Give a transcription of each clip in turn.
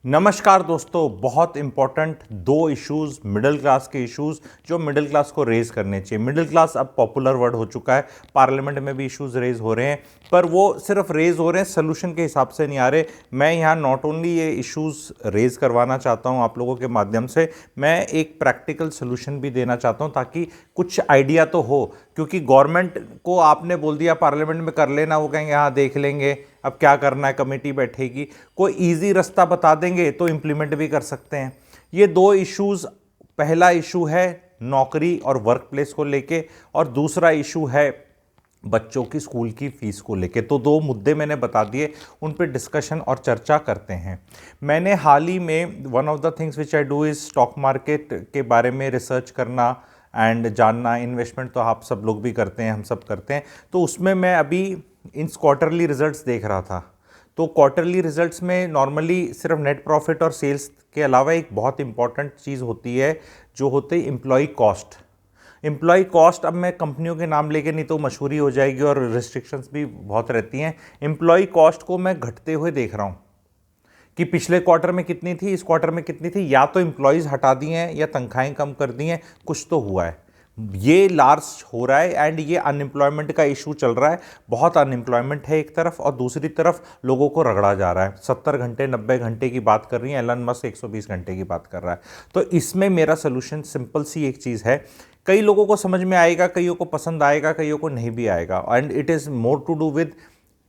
नमस्कार दोस्तों, बहुत इंपॉर्टेंट दो इश्यूज, मिडिल क्लास के इश्यूज जो मिडिल क्लास को रेज करने चाहिए। मिडिल क्लास अब पॉपुलर वर्ड हो चुका है, पार्लियामेंट में भी इश्यूज रेज हो रहे हैं, पर वो सिर्फ रेज हो रहे हैं, सोल्यूशन के हिसाब से नहीं आ रहे। मैं यहाँ नॉट ओनली ये इश्यूज रेज करवाना चाहता हूँ आप लोगों के माध्यम से, मैं एक प्रैक्टिकल सोल्यूशन भी देना चाहता हूँ ताकि कुछ आइडिया तो हो। क्योंकि गवर्नमेंट को आपने बोल दिया पार्लियामेंट में कर लेना, वो कहेंगे हाँ देख लेंगे, अब क्या करना है, कमेटी बैठेगी। कोई इजी रास्ता बता देंगे तो इंप्लीमेंट भी कर सकते हैं। ये दो इश्यूज, पहला इशू है नौकरी और वर्क प्लेस को लेके, और दूसरा इशू है बच्चों की स्कूल की फीस को लेके। तो दो मुद्दे मैंने बता दिए, उन पे डिस्कशन और चर्चा करते हैं। मैंने हाल ही में one of the things which I do is stock market के बारे में रिसर्च करना एंड जानना। इन्वेस्टमेंट तो आप सब लोग भी करते हैं, हम सब करते हैं। तो उसमें मैं अभी इन क्वार्टरली रिजल्ट्स देख रहा था। तो क्वार्टरली रिजल्ट्स में नॉर्मली सिर्फ नेट प्रॉफिट और सेल्स के अलावा एक बहुत इंपॉर्टेंट चीज़ होती है जो होती है एम्प्लॉय कॉस्ट। एम्प्लॉय कॉस्ट, अब मैं कंपनियों के नाम लेके नहीं तो मशहूरी हो जाएगी और रिस्ट्रिक्शंस भी बहुत रहती हैं। एम्प्लॉय कॉस्ट को मैं घटते हुए देख रहा हूँ कि पिछले क्वार्टर में कितनी थी, इस क्वार्टर में कितनी थी। या तो एम्प्लॉयज़ हटा दी हैं या तनख्वाहें कम कर दी हैं, कुछ तो हुआ है। ये लार्ज हो रहा है एंड ये अनएम्प्लॉयमेंट का इशू चल रहा है। बहुत अनएम्प्लॉयमेंट है एक तरफ, और दूसरी तरफ लोगों को रगड़ा जा रहा है। 70 घंटे 90 घंटे की बात कर रही है, एलन मस्क 120 घंटे की बात कर रहा है। तो इसमें मेरा सोल्यूशन सिंपल सी एक चीज़ है। कई लोगों को समझ में आएगा, कईयों को पसंद आएगा, कईयों को नहीं भी आएगा, and it is more to do with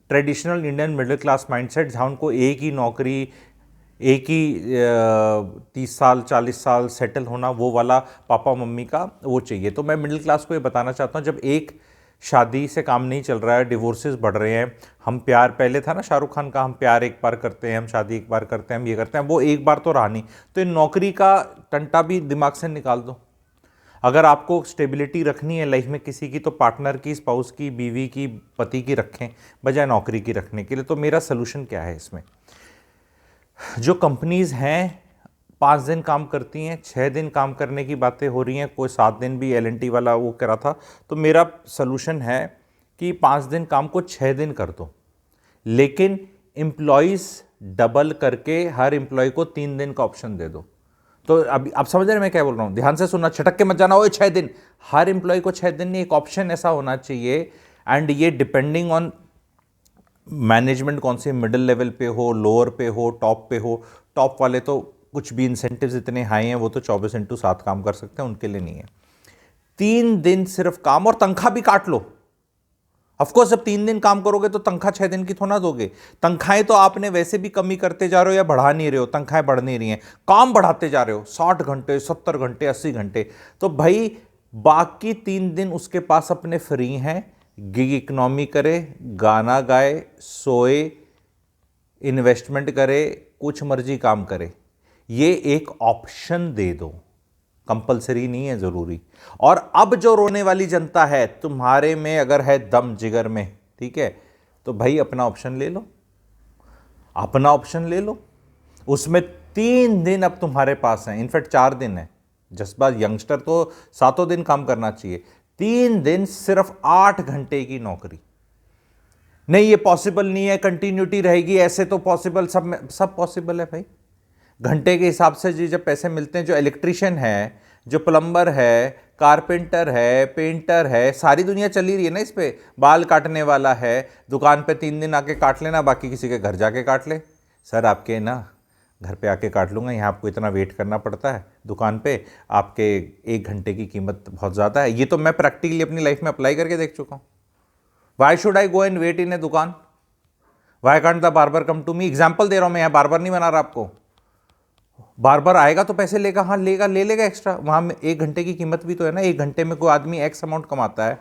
traditional Indian middle class mindset, जहाँ उनको एक ही नौकरी, एक ही 30 साल 40 साल सेटल होना, वो वाला पापा मम्मी का वो चाहिए। तो मैं मिडिल क्लास को ये बताना चाहता हूँ, जब एक शादी से काम नहीं चल रहा है, डिवोर्सेस बढ़ रहे हैं, हम प्यार, पहले था ना शाहरुख खान का, हम प्यार एक बार करते हैं, हम शादी एक बार करते हैं, हम ये करते हैं, वो एक बार तो रहा नहीं। तो इन नौकरी का टंटा भी दिमाग से निकाल दो। अगर आपको स्टेबिलिटी रखनी है लाइफ में किसी की, तो पार्टनर की, स्पाउस की, बीवी की, पति की रखें बजाय नौकरी की रखने के लिए। तो मेरा सोल्यूशन क्या है इसमें? जो कंपनीज हैं 5 दिन काम करती हैं, 6 दिन काम करने की बातें हो रही हैं, कोई 7 दिन भी L&T वाला वो करा था। तो मेरा सोल्यूशन है कि 5 दिन काम को 6 दिन कर दो, लेकिन एम्प्लॉयज़ डबल करके हर एम्प्लॉय को 3 दिन का ऑप्शन दे दो। तो अभी आप समझ रहे हैं मैं क्या बोल रहा हूँ? ध्यान से सुनना, छटक के मत जाना, वो 6 दिन, हर एम्प्लॉय को 6 दिन नहीं, एक ऑप्शन ऐसा होना चाहिए। एंड ये डिपेंडिंग ऑन मैनेजमेंट कौन से मिडिल लेवल पे हो, लोअर पे हो, टॉप पे हो। टॉप वाले तो कुछ भी इंसेंटिव्स इतने हाई हैं, वो तो 24/7 काम कर सकते हैं, उनके लिए नहीं है। 3 दिन सिर्फ काम, और तनख्वाह भी काट लो। ऑफकोर्स जब 3 दिन काम करोगे तो तनख्वाह 6 दिन की थोड़ा दोगे। तनख्वाहें तो आपने वैसे भी कमी करते जा रहे हो या बढ़ा नहीं रहे हो, तनख्वाहें बढ़ नहीं रही हैं, काम बढ़ाते जा रहे हो, 60 घंटे 70 घंटे 80 घंटे। तो भाई बाकी 3 दिन उसके पास अपने फ्री हैं, गिग इकोनॉमी करे, गाना गाए, सोए, इन्वेस्टमेंट करे, कुछ मर्जी काम करे। ये एक ऑप्शन दे दो, कंपलसरी नहीं है, जरूरी। और अब जो रोने वाली जनता है, तुम्हारे में अगर है दम जिगर में, ठीक है, तो भाई अपना ऑप्शन ले लो, अपना ऑप्शन ले लो। उसमें 3 दिन अब तुम्हारे पास हैं, इनफैक्ट 4 दिन है। जज्बा यंगस्टर तो 7 दिन काम करना चाहिए, 3 दिन सिर्फ 8 घंटे की नौकरी। नहीं ये पॉसिबल नहीं है, कंटिन्यूटी रहेगी, ऐसे तो पॉसिबल, सब पॉसिबल है भाई। घंटे के हिसाब से जी जब पैसे मिलते हैं, जो इलेक्ट्रिशियन है, जो प्लम्बर है, कारपेंटर है, पेंटर है, सारी दुनिया चली रही है ना इस पे। बाल काटने वाला है, दुकान पे 3 दिन आके काट लेना, बाकी किसी के घर जाके काट ले। सर आपके ना घर पे आके काट लूँगा, यहाँ आपको इतना वेट करना पड़ता है दुकान पे, आपके 1 घंटे की कीमत बहुत ज़्यादा है। ये तो मैं प्रैक्टिकली अपनी लाइफ में अप्लाई करके देख चुका हूँ। Why should I go and wait in a दुकान? Why can't the barber come to me? Example दे रहा हूँ मैं, यहाँ बार्बर नहीं बना रहा आपको। बार्बर आएगा तो पैसे लेगा, हाँ लेगा, ले लेगा एक्स्ट्रा। वहाँ में 1 घंटे की कीमत भी तो है ना। 1 घंटे में कोई आदमी एक्स अमाउंट कमाता है,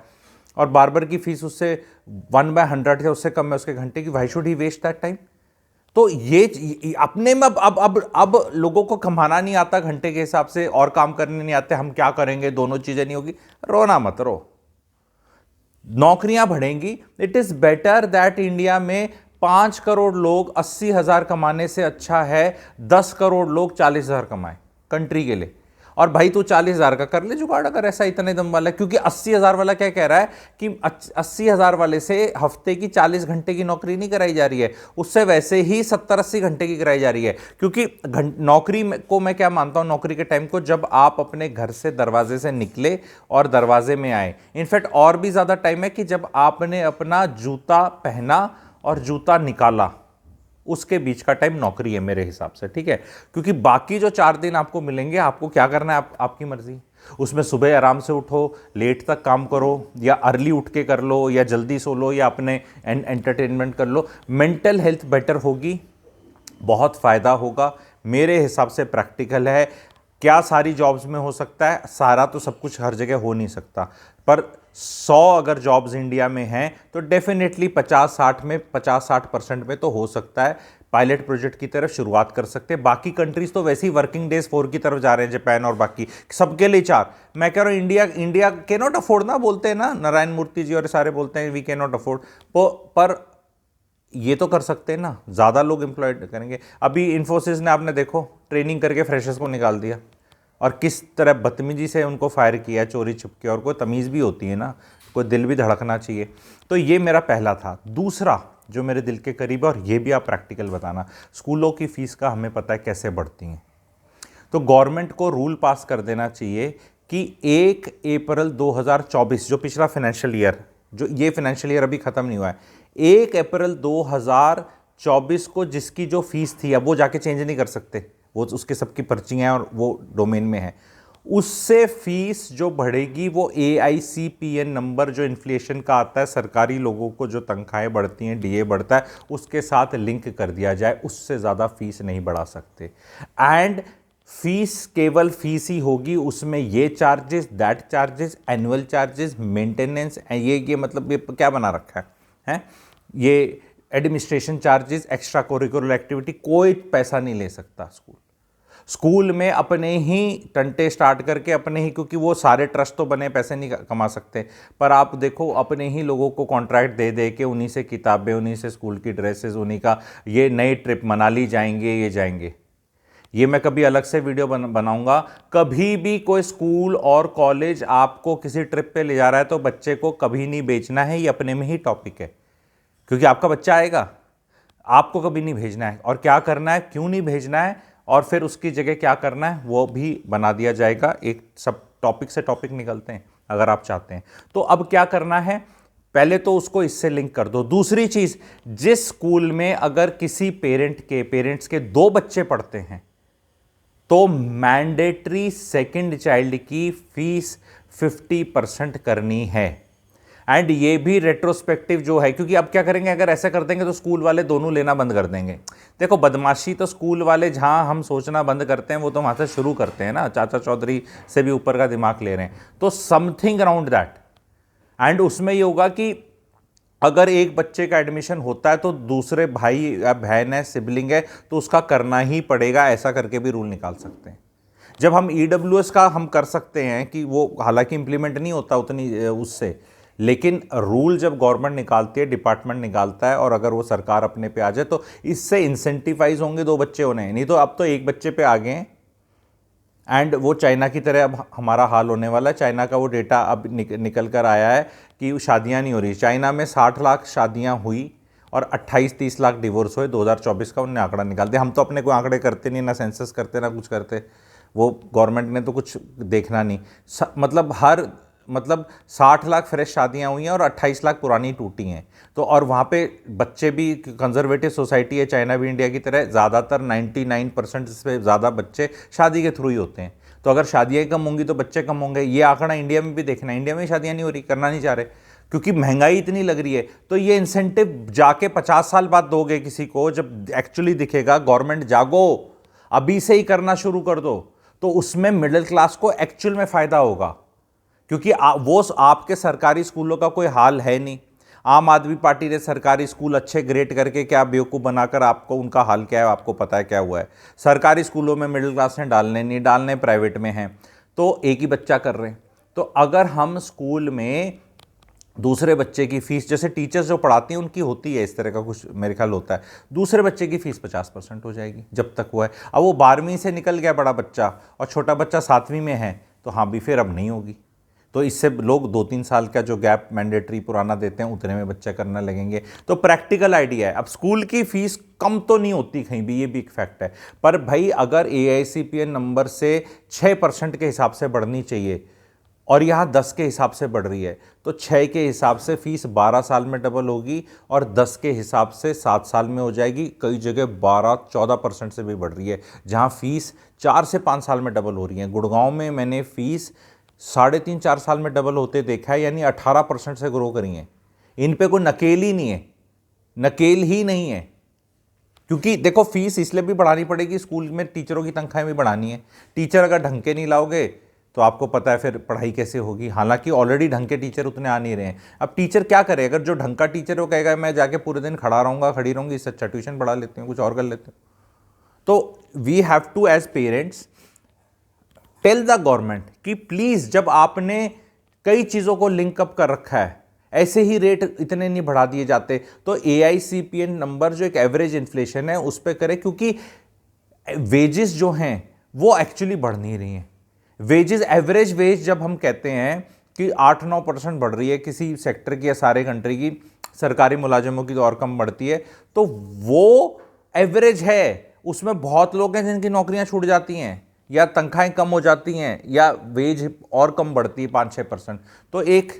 और बार्बर की फीस उससे 1/100 है, उससे कम है उसके घंटे की। Why should he waste that time? तो ये अपने में अब लोगों को कमाना नहीं आता घंटे के हिसाब से, और काम करने नहीं आते, हम क्या करेंगे, दोनों चीजें नहीं होगी। रोना मत रो, नौकरियां बढ़ेंगी। It is better that India में 5 करोड़ लोग 80,000 कमाने से अच्छा है 10 करोड़ लोग 40,000 कमाएं कंट्री के लिए। और भाई तू 40,000 का कर ले जुगाड़ अगर ऐसा इतने दम वाला है, क्योंकि 80,000 वाला क्या कह रहा है कि 80,000 वाले से हफ्ते की 40 घंटे की नौकरी नहीं कराई जा रही है, उससे वैसे ही 70-80 घंटे की कराई जा रही है। क्योंकि नौकरी को मैं क्या मानता हूं, नौकरी के टाइम को जब आप अपने घर से दरवाजे से निकले और दरवाजे में आए, इनफैक्ट और भी ज्यादा टाइम है कि जब आपने अपना जूता पहना और जूता निकाला, उसके बीच का टाइम नौकरी है मेरे हिसाब से, ठीक है। क्योंकि बाकी जो 4 दिन आपको मिलेंगे, आपको क्या करना है आपकी मर्जी। उसमें सुबह आराम से उठो, लेट तक काम करो, या अर्ली उठ के कर लो, या जल्दी सो लो, या अपने एंटरटेनमेंट कर लो। मेंटल हेल्थ बेटर होगी, बहुत फायदा होगा मेरे हिसाब से। प्रैक्टिकल है, क्या सारी जॉब्स में हो सकता है? सारा तो सब कुछ हर जगह हो नहीं सकता, पर 100 अगर जॉब्स इंडिया में हैं तो डेफिनेटली 50-60% में तो हो सकता है। पायलट प्रोजेक्ट की तरफ शुरुआत कर सकते हैं। बाकी कंट्रीज तो वैसे ही वर्किंग डेज 4 की तरफ जा रहे हैं, जापान और बाकी सबके लिए 4। मैं कह रहा हूं इंडिया कैन नॉट अफोर्ड ना, बोलते हैं ना नारायण मूर्ति जी और सारे बोलते हैं वी कैन नॉट अफोर्ड, पर ये तो कर सकते हैं ना, ज़्यादा लोग एम्प्लॉयड करेंगे। अभी इन्फोसिस ने आपने देखो ट्रेनिंग करके फ्रेशर्स को निकाल दिया, और किस तरह बदतमीजी से उनको फायर किया चोरी छुपके, और कोई तमीज़ भी होती है ना, कोई दिल भी धड़कना चाहिए। तो ये मेरा पहला था। दूसरा जो मेरे दिल के करीब है, और ये भी आप प्रैक्टिकल बताना, स्कूलों की फ़ीस का हमें पता है कैसे बढ़ती हैं, तो गवर्नमेंट को रूल पास कर देना चाहिए कि 1 अप्रैल 2024, जो पिछला फाइनेंशियल ईयर, जो ये फाइनेंशियल ईयर अभी ख़त्म नहीं हुआ है, 1 अप्रैल 2024 को जिसकी जो फीस थी, अब वो जाके चेंज नहीं कर सकते, वो उसके सबकी पर्चियाँ हैं और वो डोमेन में है, उससे फीस जो बढ़ेगी वो AICPN नंबर जो इन्फ्लेशन का आता है, सरकारी लोगों को जो तनख्वाहें बढ़ती हैं, DA बढ़ता है, उसके साथ लिंक कर दिया जाए, उससे ज़्यादा फीस नहीं बढ़ा सकते। एंड फीस केवल फीस ही होगी, उसमें ये charges, that charges, annual charges, maintenance, ये मतलब ये क्या बना रखा है ये एडमिनिस्ट्रेशन चार्जेस, एक्स्ट्रा कोरिकुलर एक्टिविटी, कोई पैसा नहीं ले सकता स्कूल में अपने ही टंटे स्टार्ट करके अपने ही, क्योंकि वो सारे ट्रस्ट तो बने, पैसे नहीं कमा सकते, पर आप देखो अपने ही लोगों को कॉन्ट्रैक्ट दे दे के उन्हीं से किताबें, उन्हीं से स्कूल की ड्रेसेस, उन्हीं का ये नई ट्रिप मनाली जाएंगे, ये जाएंगे। ये मैं कभी अलग से वीडियो बनाऊंगा। कभी भी कोई स्कूल और कॉलेज आपको किसी ट्रिप पे ले जा रहा है तो बच्चे को कभी नहीं बेचना है, ये अपने में ही टॉपिक है, क्योंकि आपका बच्चा आएगा, आपको कभी नहीं भेजना है, और क्या करना है, क्यों नहीं भेजना है, और फिर उसकी जगह क्या करना है वो भी बना दिया जाएगा। एक सब टॉपिक से टॉपिक निकलते हैं अगर आप चाहते हैं तो। अब क्या करना है, पहले तो उसको इससे लिंक कर दो। दूसरी चीज, जिस स्कूल में अगर किसी पेरेंट्स के 2 बच्चे पढ़ते हैं तो मैंडेटरी सेकंड चाइल्ड की फीस 50% करनी है। एंड ये भी रेट्रोस्पेक्टिव जो है, क्योंकि अब क्या करेंगे, अगर ऐसा कर देंगे तो स्कूल वाले दोनों लेना बंद कर देंगे। देखो बदमाशी तो स्कूल वाले जहां हम सोचना बंद करते हैं वो तो वहां से शुरू करते हैं ना, चाचा चौधरी से भी ऊपर का दिमाग ले रहे हैं, तो समथिंग अराउंड दैट। एंड उसमें ये होगा कि अगर एक बच्चे का एडमिशन होता है तो दूसरे भाई या बहन है, सिबलिंग है, तो उसका करना ही पड़ेगा, ऐसा करके भी रूल निकाल सकते हैं। जब हम EWS का हम कर सकते हैं कि वो हालांकि इंप्लीमेंट नहीं होता उतनी उससे, लेकिन रूल जब गवर्नमेंट निकालती है, डिपार्टमेंट निकालता है, और अगर वो सरकार अपने पे आ जाए तो इससे इंसेंटिवाइज होंगे 2 बच्चे होने, नहीं तो अब तो 1 बच्चे पे आ गए हैं। एंड वो चाइना की तरह अब हमारा हाल होने वाला है। चाइना का वो डेटा अब निकल कर आया है कि शादियां नहीं हो रही। चाइना में 60 लाख शादियां हुई और 28-30 लाख डिवोर्स हुए 2024 का, उन्होंने आंकड़ा निकाल दिया। हम तो अपने कोई आंकड़े करते नहीं, ना सेंसस करते, ना कुछ करते, वो गवर्नमेंट ने तो कुछ देखना नहीं। मतलब 60 लाख फ्रेश शादियां हुई हैं और 28 लाख पुरानी टूटी हैं। तो और वहाँ पे बच्चे भी, कंजर्वेटिव सोसाइटी है चाइना भी इंडिया की तरह, ज़्यादातर 99% से ज़्यादा बच्चे शादी के थ्रू ही होते हैं। तो अगर शादियाँ कम होंगी तो बच्चे कम होंगे। ये आंकड़ा इंडिया में भी देखना है। इंडिया में शादियाँ नहीं हो रही, करना नहीं चाह रहे क्योंकि महंगाई इतनी लग रही है। तो ये इंसेंटिव जाके 50 साल बाद दोगे किसी को, जब एक्चुअली दिखेगा। गवर्नमेंट जागो, अभी से ही करना शुरू कर दो, तो उसमें मिडिल क्लास को एक्चुअल में फ़ायदा होगा। क्योंकि वो आपके सरकारी स्कूलों का कोई हाल है नहीं। आम आदमी पार्टी ने सरकारी स्कूल अच्छे ग्रेड करके क्या बेवकूफ़ बनाकर, आपको उनका हाल क्या है आपको पता है क्या हुआ है। सरकारी स्कूलों में मिडिल क्लास ने डालने नहीं डालने, प्राइवेट में हैं तो एक ही बच्चा कर रहे हैं। तो अगर हम स्कूल में दूसरे बच्चे की फीस, जैसे टीचर्स जो पढ़ाती हैं उनकी होती है इस तरह का कुछ मेरे ख्याल होता है, दूसरे बच्चे की फीस 50% हो जाएगी जब तक वो है। अब वो 12वीं से निकल गया बड़ा बच्चा और छोटा बच्चा 7वीं में है, तो हाँ भी फिर अब नहीं होगी। तो इससे लोग 2-3 साल का जो गैप मैंडेटरी पुराना देते हैं उतने में बच्चे करने लगेंगे। तो प्रैक्टिकल आइडिया है। अब स्कूल की फीस कम तो नहीं होती कहीं भी, ये भी एक फैक्ट है, पर भाई अगर AICPN नंबर से 6% के हिसाब से बढ़नी चाहिए और यहाँ 10 के हिसाब से बढ़ रही है, तो 6 के हिसाब से फीस 12 साल में डबल होगी और 10 के हिसाब से 7 साल में हो जाएगी। कई जगह 12-14% से भी बढ़ रही है, जहाँ फीस 4 से 5 साल में डबल हो रही है। गुड़गांव में मैंने फीस 3.5-4 साल में डबल होते देखा है, यानी 18% से ग्रो करी है। इन पे कोई नकेल ही नहीं है, नकेल ही नहीं है। क्योंकि देखो फीस इसलिए भी बढ़ानी पड़ेगी, स्कूल में टीचरों की तनख्वाहें भी बढ़ानी है। टीचर अगर ढंग के नहीं लाओगे तो आपको पता है फिर पढ़ाई कैसे होगी। हालांकि ऑलरेडी ढंग के टीचर उतने आ नहीं रहे हैं। अब टीचर क्या करे, अगर जो ढंग का टीचर वो कहेगा मैं जाके पूरे दिन खड़ा रहूँगा, खड़ी रहूँगी, इससे अच्छा ट्यूशन पढ़ा लेते हैं, कुछ और कर लेते हैं। तो we have to as parents tell the government कि प्लीज़, जब आपने कई चीज़ों को लिंकअप कर रखा है, ऐसे ही रेट इतने नहीं बढ़ा दिए जाते। तो AICPN नंबर जो एक एवरेज इन्फ्लेशन है उस पर करें, क्योंकि वेजेस जो हैं वो एक्चुअली बढ़ नहीं रही हैं। वेजेस, एवरेज वेज जब हम कहते हैं कि 8-9% बढ़ रही है किसी सेक्टर की या सारे कंट्री की, सरकारी मुलाजिमों की तो और कम बढ़ती है, तो वो एवरेज है। उसमें बहुत लोग हैं जिनकी नौकरियां छूट जाती हैं या तनख्वाहें कम हो जाती हैं या वेज और कम बढ़ती है 5-6%। तो एक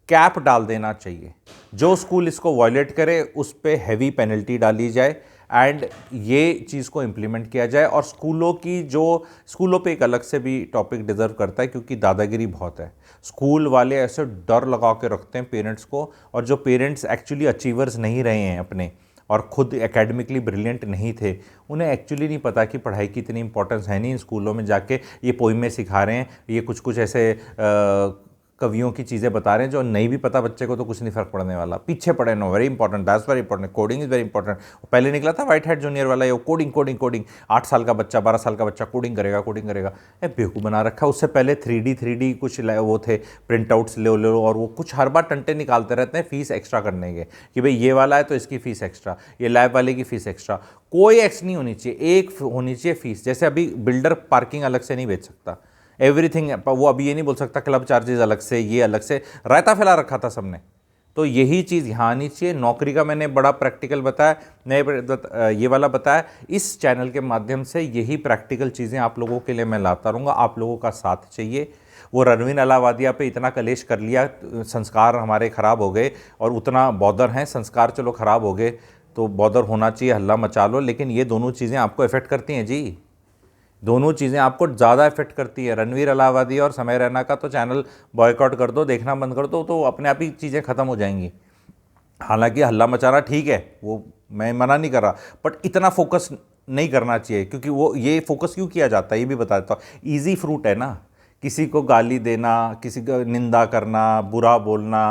कैप डाल देना चाहिए। जो स्कूल इसको वायलेट करे उस पर हैवी पेनल्टी डाली जाए एंड ये चीज़ को इम्प्लीमेंट किया जाए। और स्कूलों पे एक अलग से भी टॉपिक डिज़र्व करता है, क्योंकि दादागिरी बहुत है। स्कूल वाले ऐसे डर लगा के रखते हैं पेरेंट्स को, और जो पेरेंट्स एक्चुअली अचीवर्स नहीं रहे हैं अपने और खुद एकेडमिकली ब्रिलियंट नहीं थे, उन्हें एक्चुअली नहीं पता कि पढ़ाई की इतनी इंपॉर्टेंस है नहीं। इन स्कूलों में जाके ये पोइमें सिखा रहे हैं, ये कुछ कुछ ऐसे कवियों की चीज़ें बता रहे हैं जो नहीं भी पता बच्चे को, तो कुछ नहीं फर्क पड़ने वाला। पीछे पड़े, know very important, that's very important, coding is very important. पहले निकला था व्हाइट हैट जूनियर वाला, ये कोडिंग कोडिंग कोडिंग, 8 साल का बच्चा 12 साल का बच्चा कोडिंग करेगा कोडिंग करेगा। बेवकूफ़ बना रखा। उससे पहले 3D कुछ वो थे, प्रिंट आउट्स ले लो, और वो कुछ हर बार टंटे निकालते रहते हैं फीस एक्स्ट्रा करने के, कि भाई ये वाला है तो इसकी फ़ीस एक्स्ट्रा, ये लैब वाले की फ़ीस एक्स्ट्रा। कोई एक्स नहीं होनी चाहिए, एक होनी चाहिए फ़ीस। जैसे अभी बिल्डर पार्किंग अलग से नहीं बेच सकता, एवरीथिंग, वो अभी ये नहीं बोल सकता क्लब चार्जेस अलग से, ये अलग से, रायता फैला रखा था सबने। तो यही चीज़ यहाँ आनी चाहिए। नौकरी का मैंने बड़ा प्रैक्टिकल बताया, ये वाला बताया। इस चैनल के माध्यम से यही प्रैक्टिकल चीज़ें आप लोगों के लिए मैं लाता रहूँगा। आप लोगों का साथ चाहिए। वो रणवीन अलावादिया पे इतना कलेश कर लिया, संस्कार हमारे ख़राब हो गए, और उतना बॉदर हैं, संस्कार चलो ख़राब हो गए तो बॉदर होना चाहिए, हल्ला मचा लो, लेकिन ये दोनों चीज़ें आपको इफ़ेक्ट करती हैं जी। दोनों चीज़ें आपको ज़्यादा इफेक्ट करती है। रणवीर अलाहाबादी और समय रैना का तो चैनल बॉयकॉट कर दो, देखना बंद कर दो, तो अपने आप ही चीज़ें ख़त्म हो जाएंगी। हालांकि हल्ला मचाना ठीक है, वो मैं मना नहीं कर रहा, बट इतना फोकस नहीं करना चाहिए। क्योंकि वो ये फोकस क्यों किया जाता है ये भी बता देता हूँ। ईजी फ्रूट है ना, किसी को गाली देना, किसी को निंदा करना, बुरा बोलना,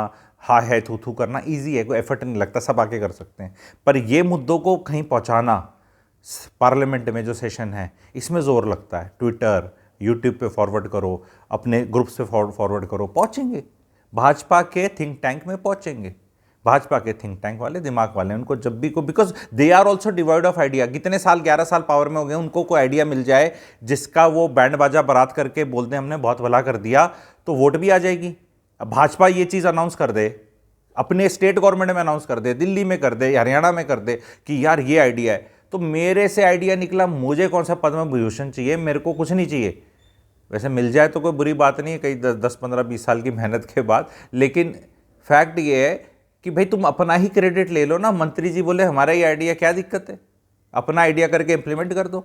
हा है थू थू करना ईजी है, कोई एफर्ट नहीं लगता, सब आके कर सकते हैं। पर ये मुद्दों को कहीं पहुँचाना, पार्लियामेंट में जो सेशन है इसमें ज़ोर लगता है। ट्विटर, यूट्यूब पे फॉरवर्ड करो, अपने ग्रुप्स पे फॉरवर्ड करो, पहुँचेंगे भाजपा के थिंक टैंक में, पहुँचेंगे। भाजपा के थिंक टैंक वाले, दिमाग वाले, उनको जब भी को, because they are also devoid of idea. कितने साल, 11 साल पावर में हो गए, उनको कोई आइडिया मिल जाए जिसका वो बैंड बाजा बारात करके बोल दें हमने बहुत भला कर दिया, तो वोट भी आ जाएगी। अब भाजपा ये चीज़ अनाउंस कर दे, अपने स्टेट गवर्नमेंट में अनाउंस कर दे, दिल्ली में कर दे, हरियाणा में कर दे कि यार ये आइडिया है, तो मेरे से आइडिया निकला, मुझे कौन सा पद्म विभूषण चाहिए, मेरे को कुछ नहीं चाहिए। वैसे मिल जाए तो कोई बुरी बात नहीं है, कई 10-15-20 साल की मेहनत के बाद, लेकिन फैक्ट ये है कि भाई तुम अपना ही क्रेडिट ले लो ना। मंत्री जी बोले हमारा ही आइडिया, क्या दिक्कत है, अपना आइडिया करके इंप्लीमेंट कर दो।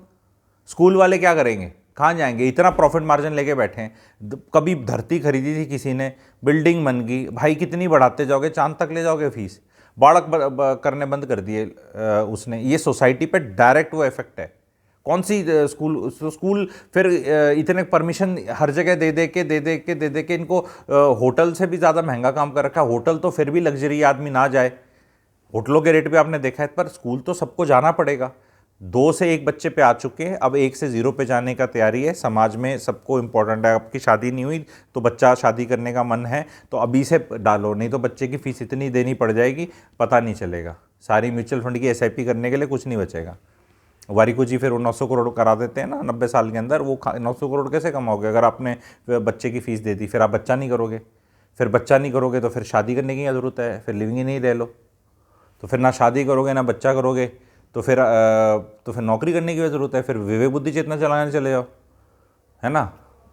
स्कूल वाले क्या करेंगे, कहाँ जाएंगे, इतना प्रॉफिट मार्जिन लेके बैठे हैं। कभी धरती खरीदी थी किसी ने, बिल्डिंग बन गई, भाई कितनी बढ़ाते जाओगे, चांद तक ले जाओगे फीस, बाड़क करने बंद कर दिए उसने। ये सोसाइटी पे डायरेक्ट वो इफेक्ट है। कौन सी स्कूल फिर इतने परमिशन हर जगह दे दे के इनको होटल से भी ज़्यादा महंगा काम कर रखा है। होटल तो फिर भी लग्जरी आदमी ना जाए, होटलों के रेट पे आपने देखा है, पर स्कूल तो सबको जाना पड़ेगा। 2 से 1 बच्चे पे आ चुके हैं, अब 1 से 0 पे जाने का तैयारी है। समाज में सबको इंपॉर्टेंट है। आपकी शादी नहीं हुई तो बच्चा शादी करने का मन है तो अभी से डालो, नहीं तो बच्चे की फीस इतनी देनी पड़ जाएगी पता नहीं चलेगा। सारी म्यूचुअल फंड की एसआईपी करने के लिए कुछ नहीं बचेगा। वारिको जी फिर वो 900 करोड़ करा देते हैं ना 90 साल के अंदर, वो 900 करोड़ कैसे कमाओगे अगर आपने बच्चे की फीस दे दी? फिर आप बच्चा नहीं करोगे, फिर बच्चा नहीं करोगे तो फिर शादी करने की क्या ज़रूरत है? फिर लिविंग ही नहीं ले लो। तो फिर ना शादी करोगे ना बच्चा करोगे तो फिर नौकरी करने की ज़रूरत है? फिर विवेक बुद्धि चेतना चलाने चले जाओ, है ना,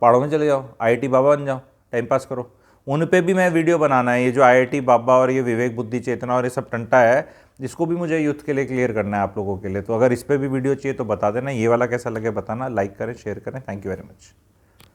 पहाड़ों में चले जाओ, आईआईटी बाबा बन जाओ, टाइम पास करो। उन पे भी मैं वीडियो बनाना है। ये जो आईआईटी बाबा और ये विवेक बुद्धि चेतना और ये सब टंटा है, जिसको भी मुझे यूथ के लिए क्लियर करना है आप लोगों के लिए। तो अगर इस पर भी वीडियो चाहिए तो बता देना। ये वाला कैसा लगे बताना, लाइक करें, शेयर करें। Thank you very much.